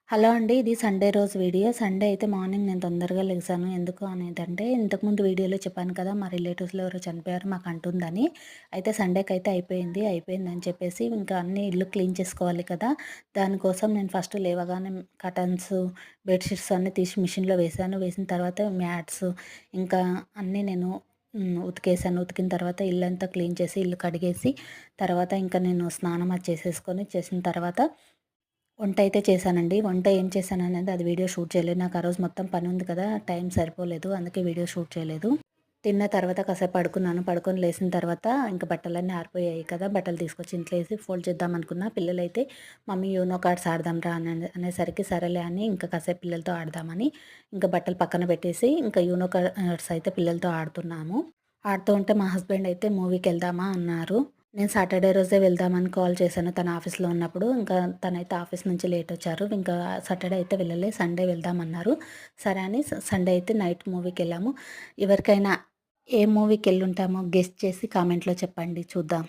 Hello అండి. ఇది Sunday రోజు వీడియో. సండే అయితే మార్నింగ్ నేను తొందరగా లెగిసాను. ఎందుకు అనేదంటే, ఇంతకుముందు వీడియోలో చెప్పాను కదా! మా రిలేటివ్స్‌లో ఎవరో చనిపోయారు మాకు అంటుందని. అయితే సండేకైతే అయిపోయింది. అయిపోయిందని చెప్పేసి ఇంకా అన్నీ ఇల్లు క్లీన్ చేసుకోవాలి కదా! దానికోసం నేను ఫస్ట్ లేవగానే కర్టన్స్, బెడ్‌షీట్స్ అన్నీ తీసి మిషన్‌లో వేశాను. వేసిన తర్వాత మ్యాట్స్ ఇంకా అన్నీ నేను ఉతికేసాను. ఉతికిన తర్వాత ఇల్లంతా క్లీన్ చేసి, ఇల్లు కడిగేసి, తర్వాత ఇంకా నేను స్నానం అది చేసేసుకొని, చేసిన తర్వాత వంటయితే చేశానండి. వంట ఏం చేశాననేది అది వీడియో షూట్ చేయలేదు. నాకు ఆ రోజు మొత్తం పనుంది కదా! టైం సరిపోలేదు. అందుకే వీడియో షూట్ చేయలేదు. తిన్న తర్వాత కాసేపు పడుకున్నాను. పడుకొని లేసిన తర్వాత ఇంక బట్టలన్నీ ఆరిపోయాయి కదా! బట్టలు తీసుకొచ్చి ఇంట్లో ఏసి ఫోల్డ్ చేద్దామనుకున్నా. పిల్లలైతే మమ్మీ యూనో కార్డ్స్ ఆడదాం రా అనేసరికి సరేలే అని ఇంకా కాసేపు పిల్లలతో ఆడదామని ఇంకా బట్టలు పక్కన పెట్టేసి ఇంకా యూనో కార్డ్స్ అయితే పిల్లలతో ఆడుతున్నాము. ఆడుతూ ఉంటే మా హస్బెండ్ అయితే మూవీకెళ్దామా అన్నారు. నేను సాటర్‌డే రోజే వెళ్దామని కాల్ చేశాను. తను ఆఫీస్‌లో ఉన్నప్పుడు. ఇంకా తనైతే ఆఫీస్ నుంచి లేటొచ్చారు. ఇంకా సాటర్‌డే అయితే వెళ్ళలే. సండే వెళ్దామన్నారు. సరే అని సండే అయితే నైట్ మూవీకెళ్ళాము. ఎవరికైనా ఏ మూవీకెళ్ళుంటామో గెస్ చేసి కామెంట్‌లో చెప్పండి చూద్దాం.